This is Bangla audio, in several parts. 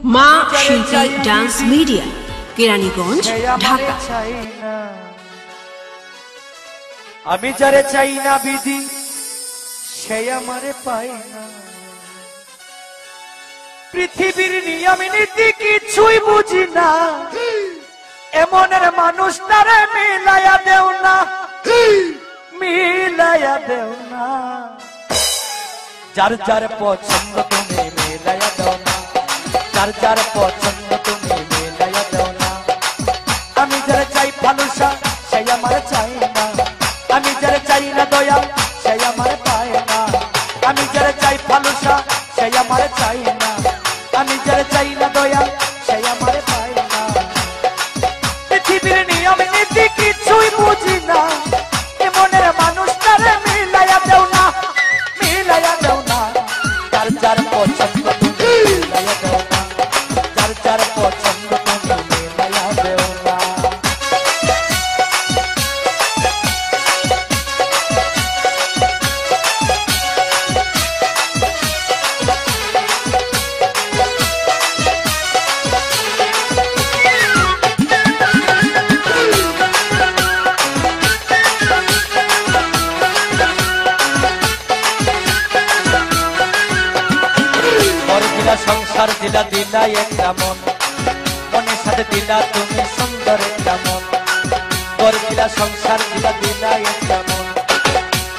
মা শিল্পী ডান্স মিডিয়া, কেরানীগঞ্জ, ঢাকা। আমি যারে চাই না বিধি সে আমারে পায় না। পৃথিবীর নিয়ম নীতি কিছুই বুঝি না, এমনের মানুষটারে মিলাইয়া দেও না, মিলাইয়া দেও না। যার যার পছন্দ তুমি মিলাইয়া দেও না, যার যার পছন্দ তুমি মিলাইয়া দেও না। আমি যারা চাই ভালোবাসা সে আমার চাই না, আমি যারা চাই না দয়া সে আমার পায় না। আমি যারা চাই ভালোবাসা সে আমার চাই না, আমি যারা চাই না দয়া সে আমার পায় না। পৃথিবীর নিয়ম নীতি কিছুই বুঝি না, এমনের মানুষটারে মিলাইয়া দেও না, মিলাইয়া দেও না। যার যার পছন্দ তুমি মিলাইয়া দেও না, যার যার পছন্দ তুমি মিলাইয়া দেও না। সংসার দিলা দিলা একটা মন, মনের সাথে দিলা তুমি সুন্দর একটা মন। তোর দিলা সংসার দিলা দিলা একটা মন,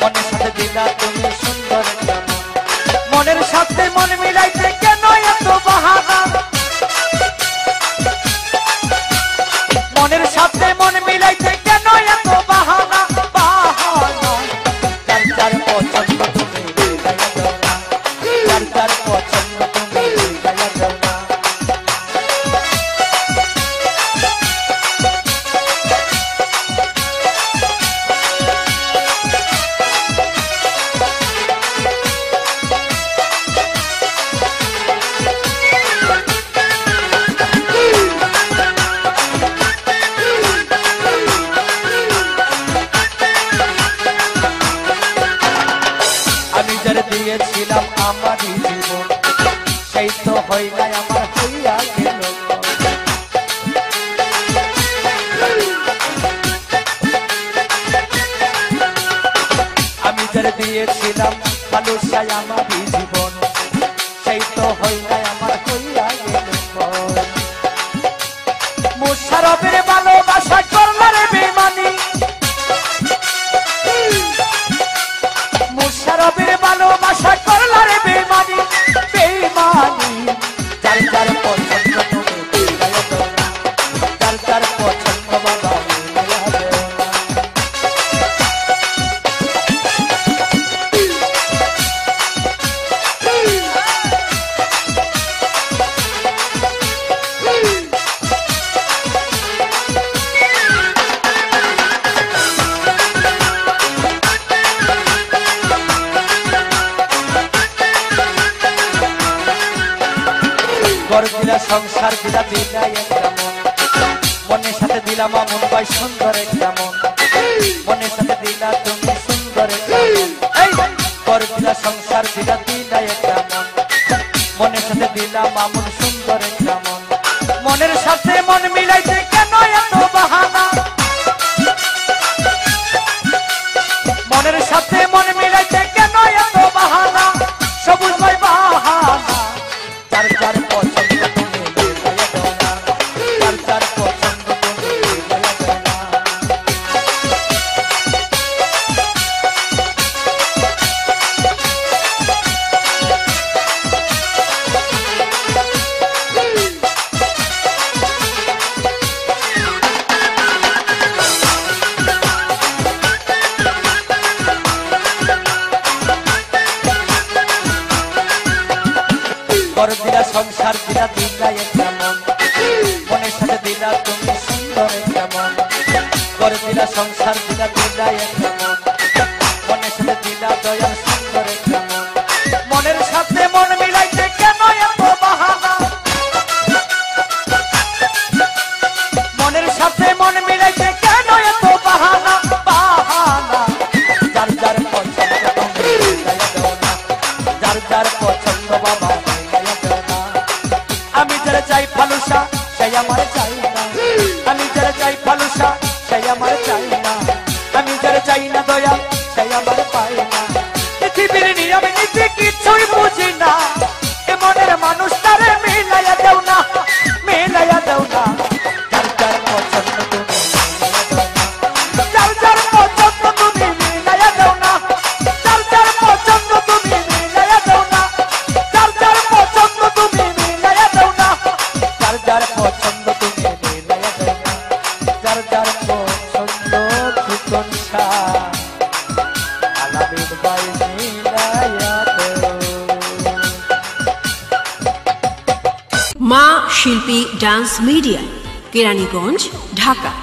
মনের সাথে দিলা তুমি সুন্দর একটা মন। মনের সাথে মন মিলাইতে কেন এত বাহানা, মনের সাথে মন মিলাইতে কেন এত বাহানা, বাহানা। যার যার পছন্দ তুমি মিলাইয়া দাও না, যার যার পছন্দ তুমি মিলাইয়া দাও না। আমি যারা দিয়েছিলাম আমারই জীবন, সেই তো হইলাই আমার হইয়া গেল। আমি যারা দিয়েছিলাম ভালোবাসায় আমারই জীবন, সেই তো হইলাই আমার হইয়া গেল। মুশারফের ভালোবাসা করলারে বেমানি, মুশারফের ভালোবাসা করলারে বেমানি, বেমানি। যার যার পছন্দ তুমি মিলাইয়া দাও না, যার যার পছন্দ বাবা মিলাইয়া দাও না। ঘর দিলা সংসার দিলা দিলা একটা মন, মনের সাথে দিলাম আমন ভাই সুন্দর একটা মন, মনের সাথে দিলা তুমি সুন্দর একটা মন। ঘর দিলা সংসার দিলা দিলা একটা মন, মনের সাথে দিলাম আমন সুন্দর একটা মন। মনের সাথে মন মিলাইতে কেন এত বাহানা, মনের সাথে মন মিলাইতে কেন এত বাহানা, সবুজ ভাই বাহানা। যার যার পছন্দ তুমি মিলাইয়া দাও না, যার যার পছন্দ তুমি মিলাইয়া দাও না। ঘর দিলা সংসার দিলা দিলা একটা মন, মনের সাথে দিলা তুমি সুন্দর একটা মন। ঘর দিলা সংসার দিলা দিলা একটা মন, মনের সাথে দিলা দয়া সুন্দর একটা মন। মনের সাথে মন মিলাইতে কেন এত বাহানা, মনের সাথে মন মিলাইতে কেন এত বাহানা, বাহানা। যার যার পছন্দ তুমি মিলাইয়া দাও না, যার যার পছন্দ বাবা মিলাইয়া দাও না। আমি যারা চাই ফালুসা সেই আমার চাই না, আমি যারা চাই ফালুসা সেই আমার চাই না, আমি যারা চাই না দয়া সেই আমার পাই না। পৃথিবীর নিয়ম নীতি কিছুই বুঝি না, এ মনের মানুষ তারে মিলাইয়া দেও না, মিলাইয়া দেও না। যার যার পছন্দ তুমি যার যার পছন্দ তুমি মিলাইয়া দেও না, যার যার পছন্দ তুমি মিলাইয়া দেও না, যার যার পছন্দ তুমি মিলাইয়া দেও না, যার যার পছন্দ তুমি মিলাইয়া দেও না, যার যার পছন্দ ঠিকনটা আলামিন ভাই মিলাইয়া দেও। মা শিল্পী ডান্স মিডিয়া, কেরানীগঞ্জ, ঢাকা।